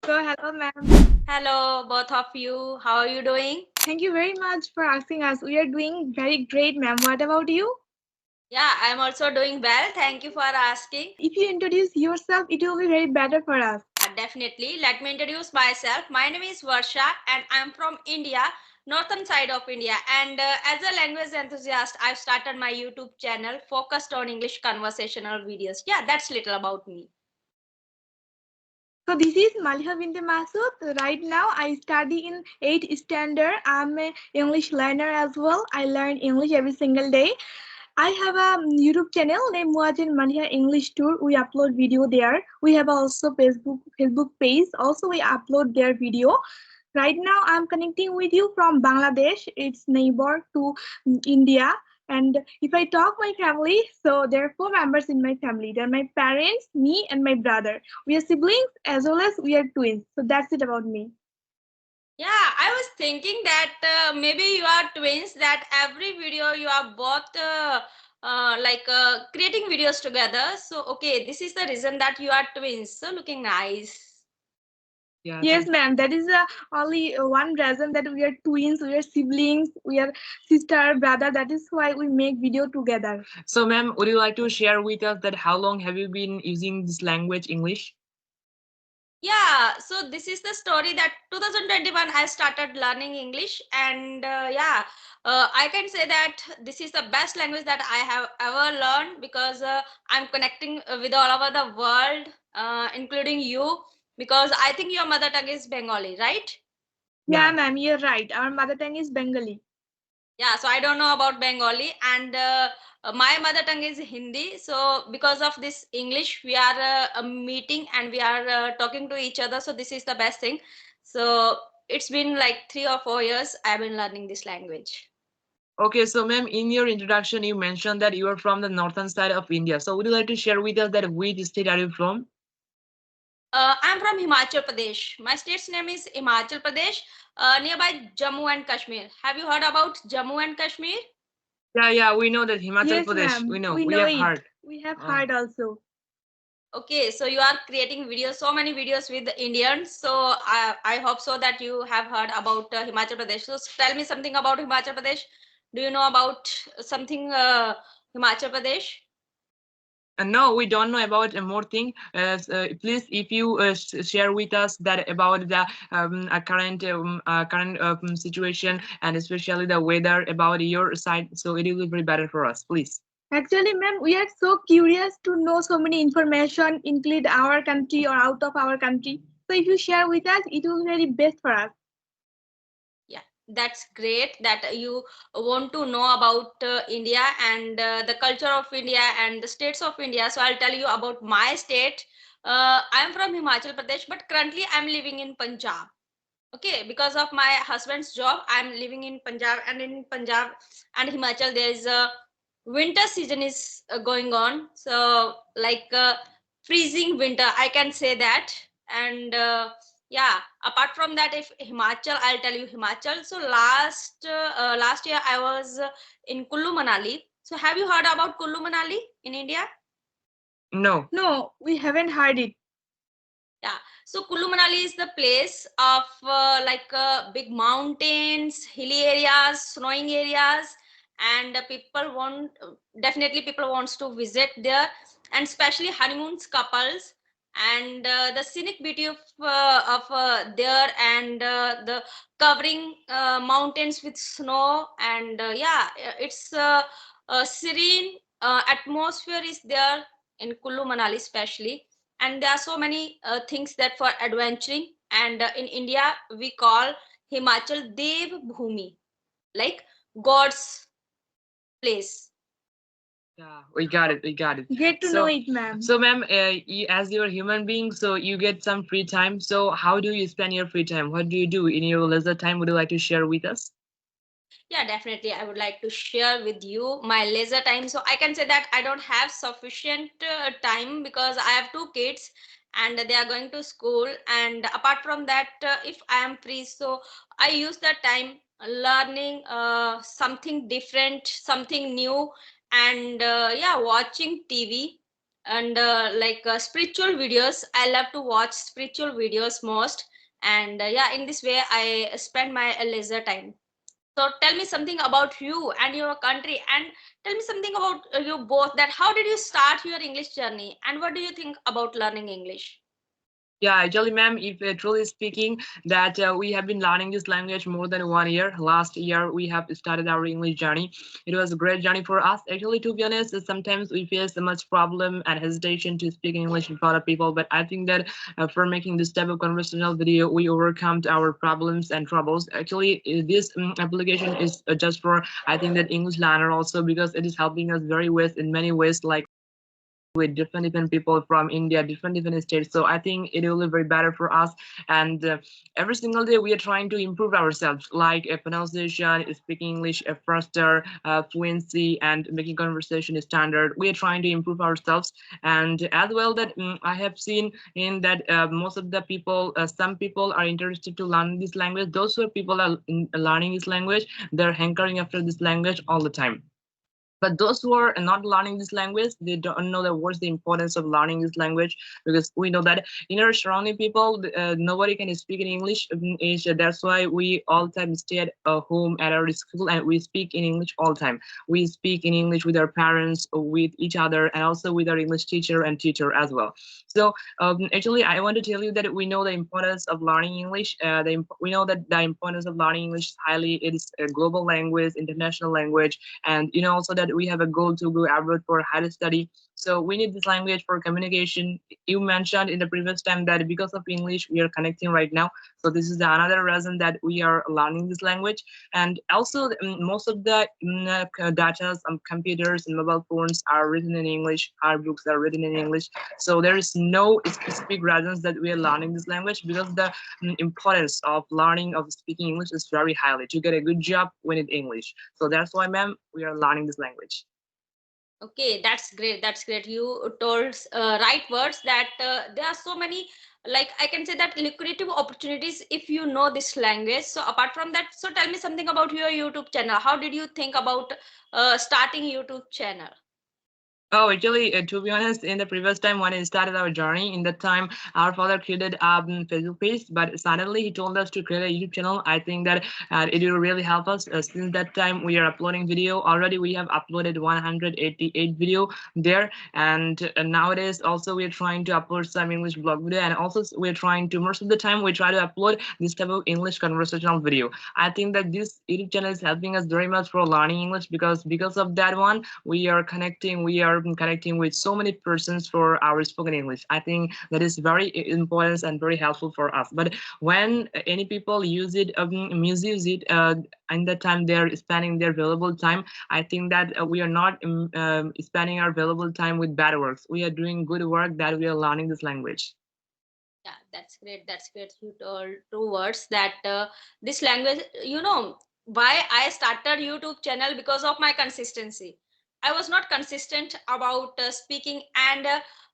So, hello, ma'am. Hello, both of you. How are you doing? Thank you very much for asking us. We are doing very great, ma'am. What about you? Yeah, I'm also doing well. Thank you for asking. If you introduce yourself, it will be very better for us. Definitely. Let me introduce myself. My name is Varsha and I'm from India, northern side of India. And as a language enthusiast, I've started my YouTube channel focused on English conversational videos. Yeah, that's little about me. So, this is Maliha Binte Masud. Right now, I study in 8th standard. I'm an English learner as well. I learn English every single day. I have a YouTube channel named Muwaj and Maliha English Tour. We upload video there. We have also Facebook page. Also, we upload their video. Right now, I'm connecting with you from Bangladesh. It's neighbor to India. And if I talk my family, so there are four members in my family. They're my parents, me, and my brother. We are siblings as well as we are twins. So that's it about me. Yeah, I was thinking that maybe you are twins, that every video you are both creating videos together. So, okay, this is the reason that you are twins. So, looking nice. Yeah, yes, ma'am. That is only one reason that we are twins, we are siblings, we are sister, brother. That is why we make video together. So, ma'am, would you like to share with us that how long have you been using this language, English? Yeah, so this is the story that 2021 I started learning English, and I can say that this is the best language that I have ever learned because I'm connecting with all over the world, including you, because I think your mother tongue is Bengali, right? Yeah, ma'am, you're right. Our mother tongue is Bengali. Yeah, so I don't know about Bengali, and my mother tongue is Hindi. So because of this English, we are meeting and we are talking to each other. So this is the best thing. So it's been like 3 or 4 years I've been learning this language. Okay, so ma'am, in your introduction, you mentioned that you are from the northern side of India. So would you like to share with us that which state are you from? I'm from Himachal Pradesh. My state's name is Himachal Pradesh, nearby Jammu and Kashmir. Have you heard about Jammu and Kashmir? Yeah, we know that Himachal Yes, Pradesh. ma'am. We know, We we know have it. heard. We have Oh. heard also. Okay, so you are creating videos, so many videos with the Indians. So I hope so that you have heard about Himachal Pradesh. So tell me something about Himachal Pradesh. Do you know about something Himachal Pradesh? No, we don't know about more thing. Please, if you share with us that about the current situation and especially the weather about your side, so it will be better for us. Please. Actually, ma'am, we are so curious to know so many information, include our country or out of our country. So if you share with us, it will be very best for us. Yeah, that's great that you want to know about India and the culture of India and the states of India. So I'll tell you about my state. I'm from Himachal Pradesh, but currently I'm living in Punjab. Okay, because of my husband's job, I'm living in Punjab, and in Punjab and Himachal there is a winter season is going on. So like freezing winter, I can say that. And yeah, apart from that, if Himachal, I'll tell you Himachal. So last year I was in Kullu Manali. So have you heard about Kullu Manali in India? No. No, we haven't heard it. Yeah, so Kullu Manali is the place of big mountains, hilly areas, snowing areas, and people want definitely people wants to visit there, and especially honeymoons couples, and the scenic beauty of there, and the covering mountains with snow, and it's a serene atmosphere is there in Kullu Manali especially, and there are so many things that for adventuring, and in India we call Himachal Dev Bhumi, like God's place. Yeah, we got it. We got it. Get to know it, ma'am. So, ma'am, as you're a human being, so you get some free time. So, how do you spend your free time? What do you do in your leisure time? Would you like to share with us? Yeah, definitely I would like to share with you my leisure time. So I can say that I don't have sufficient time because I have two kids and they are going to school, and apart from that, if I am free, so I use that time learning something different, something new, and watching TV. and spiritual videos. I love to watch spiritual videos most, and yeah, in this way I spend my leisure time. So tell me something about you and your country, and tell me something about you both, that how did you start your English journey and what do you think about learning English? Yeah, actually, ma'am, if truly speaking, that we have been learning this language more than 1 year. Last year, we have started our English journey. It was a great journey for us. Actually, to be honest, sometimes we face so much problem and hesitation to speak English in front of people. But I think that for making this type of conversational video, we overcome our problems and troubles. Actually, this application is just for, I think, that English learner also, because it is helping us very ways in many ways, like with different people from India, different states. So I think it will be very better for us. And every single day we are trying to improve ourselves, like pronunciation, speaking English faster, fluency, and making conversation standard. We are trying to improve ourselves, and as well that I have seen in that most of the people, some people are interested to learn this language. Those who are people are learning this language, they're hankering after this language all the time. But those who are not learning this language, they don't know that what's the importance of learning this language, because we know that in our surrounding people, nobody can speak in English in Asia. That's why we all time stay at home at our school, and we speak in English all the time. We speak in English with our parents, with each other, and also with our English teacher and teacher as well. So actually, I want to tell you that we know the importance of learning English. We know that the importance of learning English is highly. It is a global language, international language, and also that we have a goal to go abroad for higher study. So we need this language for communication. You mentioned in the previous time that because of English we are connecting right now. So this is another reason that we are learning this language. And also most of the data, computers and mobile phones are written in English. Our books are written in English. So there is no specific reasons that we are learning this language, because the importance of learning of speaking English is very highly. To get a good job, we need English. So that's why, ma'am, we are learning this language. Okay, that's great. That's great. You told right words, that there are so many, like I can say that lucrative opportunities if you know this language. So apart from that, so tell me something about your YouTube channel. How did you think about starting YouTube channel? Oh, actually, to be honest, in the previous time when I started our journey, in that time, our father created a Facebook page, but suddenly he told us to create a YouTube channel. I think that it will really help us. Since that time, we are uploading video. Already, we have uploaded 188 video there, and nowadays also we are trying to upload some English blog video, and also we're trying to, most of the time we try to upload this type of English conversational video. I think that this YouTube channel is helping us very much for learning English, because of that one we are connecting with so many persons for our spoken English. I think that is very important and very helpful for us. But when any people use it, misuse it, in that time they're spending their valuable time. I think that we are not spending our valuable time with bad works. We are doing good work, that we are learning this language. Yeah, that's great. That's great. You told two words, that this language, why I started YouTube channel, because of my consistency. I was not consistent about speaking, and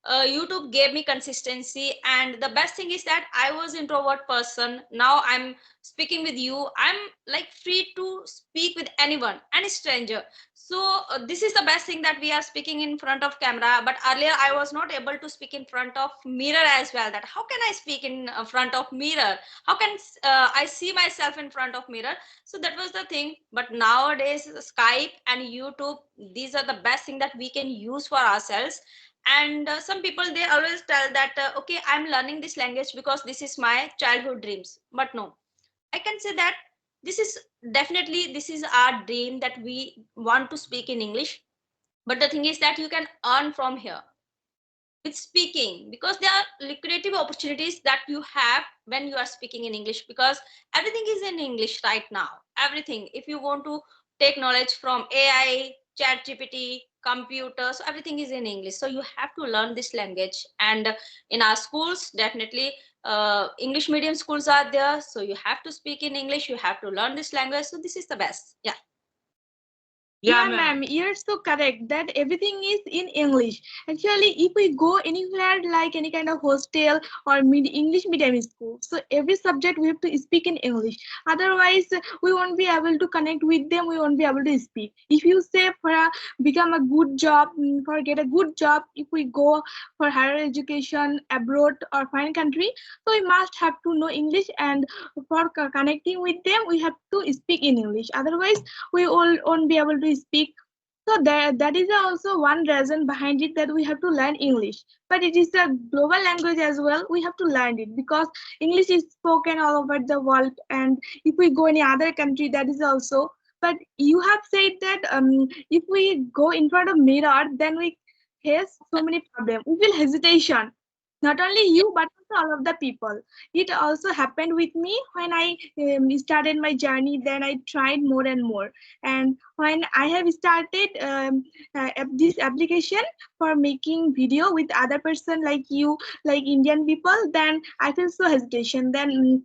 YouTube gave me consistency. And the best thing is that I was introvert person. Now I'm speaking with you. I'm like free to speak with anyone, any stranger. So this is the best thing, that we are speaking in front of camera. But earlier I was not able to speak in front of mirror as well. That how can I speak in front of mirror? How can I see myself in front of mirror? So that was the thing. But nowadays Skype and YouTube, these are the best thing that we can use for ourselves. And some people, they always tell that okay, I'm learning this language because this is my childhood dreams. But no, I can say that this is definitely, this is our dream, that we want to speak in English. But the thing is that you can earn from here with speaking, because there are lucrative opportunities that you have when you are speaking in English, because everything is in English right now. Everything. If you want to take knowledge from AI, chat GPT, computers, everything is in English. So you have to learn this language. And in our schools, definitely English medium schools are there. So you have to speak in English, you have to learn this language. So this is the best. Yeah. Yeah, Yeah, ma'am. ma'am, you're so correct that everything is in English. Actually, if we go anywhere like any kind of hostel or English medium school, so every subject we have to speak in English. Otherwise, we won't be able to connect with them. We won't be able to speak. If you say for become a good job, for get a good job, if we go for higher education abroad or foreign country, so we must have to know English, and for connecting with them, we have to speak in English. Otherwise we all won't be able to speak. So that is also one reason behind it that we have to learn English. But it is a global language as well. We have to learn it because English is spoken all over the world. And if we go any other country, that is also. But you have said that if we go in front of mirror, then we face so many problems. We feel hesitation. Not only you, but also all of the people. It also happened with me when I started my journey. Then I tried more and more, and when I have started this application for making video with other person like you, like Indian people, then I feel so hesitation. Then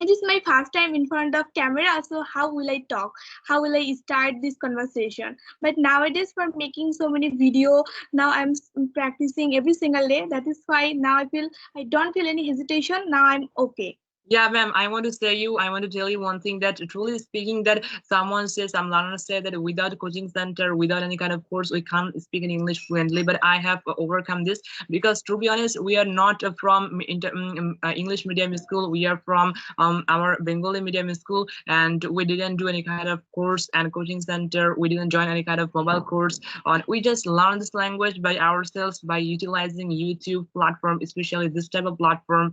it is my first time in front of camera, so how will I talk? How will I start this conversation? But nowadays, for making so many video, now I'm practicing every single day. That is why now I don't feel any hesitation. Now I'm okay. Yeah, ma'am, I want to tell you one thing that truly speaking that someone says, some learners say that without a coaching center, without any kind of course, we can't speak in English fluently. But I have overcome this because to be honest, we are not from English medium school. We are from our Bengali medium school and we didn't do any kind of course and coaching center. We didn't join any kind of mobile course on. We just learned this language by ourselves by utilizing YouTube platform, especially this type of platform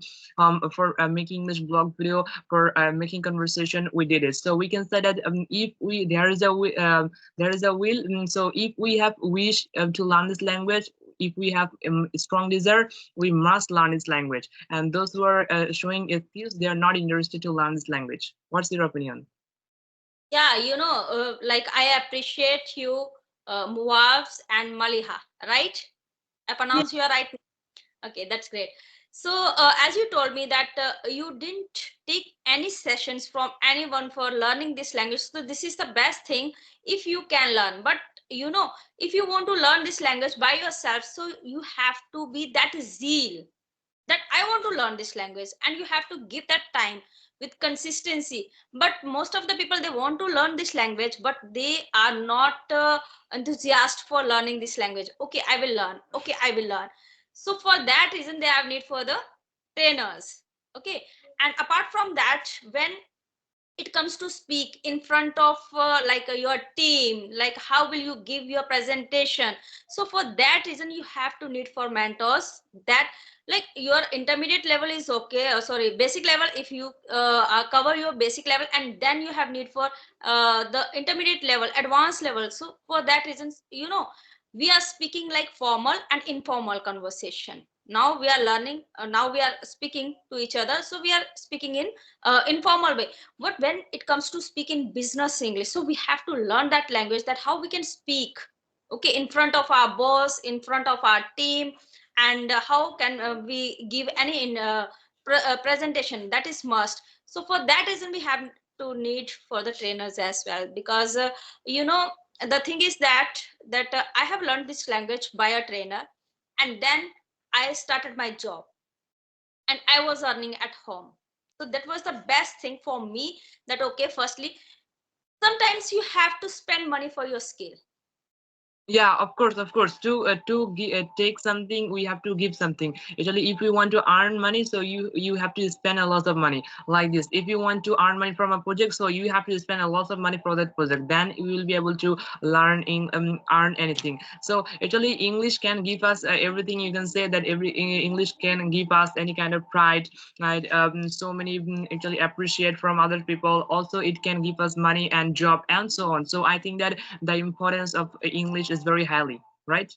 for making English blog video, for making conversation. We did it. So we can say that if we there is a will. So if we have wish to learn this language, if we have strong desire, we must learn this language. And those who are showing excuse, they are not interested to learn this language. What's your opinion? Yeah, like I appreciate you, Muwaj and Maliha, right? I Yeah. pronounce you right. Okay, that's great. So, as you told me that you didn't take any sessions from anyone for learning this language, so this is the best thing if you can learn. But if you want to learn this language by yourself, so you have to be that zeal that I want to learn this language, and you have to give that time with consistency. But most of the people, they want to learn this language, but they are not enthusiastic for learning this language. Okay, I will learn. Okay, I will learn. So for that reason, they have need for the trainers. Okay, and apart from that, when it comes to speak in front of your team, like how will you give your presentation, so for that reason you have to need for mentors. That like your intermediate level is okay, sorry, basic level, if you cover your basic level, and then you have need for the intermediate level, advanced level. So for that reason, we are speaking like formal and informal conversation. Now we are learning, now we are speaking to each other, so we are speaking in informal way. But when it comes to speaking business English, so we have to learn that language, that how we can speak, okay, in front of our boss, in front of our team, and how can we give any presentation. That is must. So for that reason, we have to need for the trainers as well, because you know the thing is that I have learned this language by a trainer, and then I started my job, and I was earning at home. So that was the best thing for me, that okay, firstly, sometimes you have to spend money for your skill. Yeah, of course, of course. To take something, we have to give something. Actually, if we want to earn money, so you have to spend a lot of money. Like this, if you want to earn money from a project, so you have to spend a lot of money for that project. Then you will be able to earn anything. So actually, English can give us everything. You can say that English can give us any kind of pride, right? So many actually appreciate from other people. Also, it can give us money and job and so on. So I think that the importance of English is very highly, right?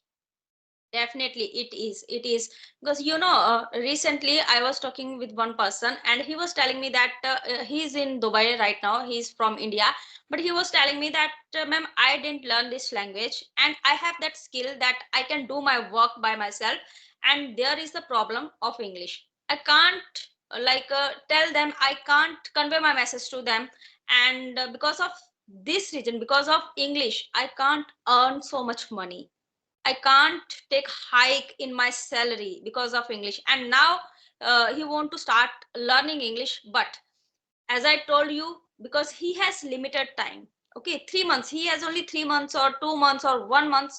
Definitely, it is because recently I was talking with one person, and he was telling me that he's in Dubai right now. He's from India, but he was telling me that, ma'am, I didn't learn this language, and I have that skill that I can do my work by myself. And there is the problem of English. I can't tell them. I can't convey my message to them, and because of this reason, because of English, I can't earn so much money. I can't take hike in my salary because of English. And now he want to start learning English, but as I told you, because he has limited time. Okay, 3 months. He has only 3 months or 2 months or 1 month.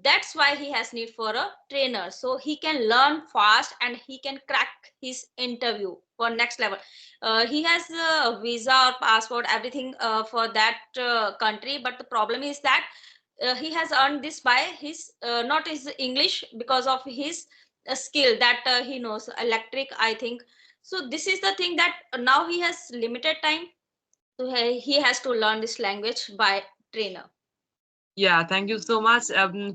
That's why he has need for a trainer, so he can learn fast and he can crack his interview for next level. He has a visa or passport, everything for that country, but the problem is that he has earned this by his not his English, because of his skill that he knows electric, I think. So this is the thing that now he has limited time, so he has to learn this language by trainer. Yeah, thank you so much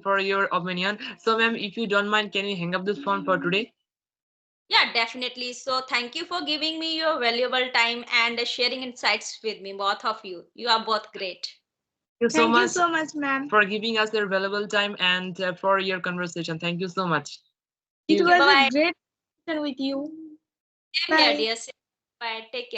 for your opinion. So, ma'am, if you don't mind, can we hang up this phone for today? Yeah, definitely. So thank you for giving me your valuable time and sharing insights with me, both of you. You are both great. Thank you so Thank you much so much, ma'am. for giving us your valuable time and for your conversation. Thank you so much. See It you. Thank you. was Bye a bye. great conversation with you. Same here, Bye. dear. Bye. Take care.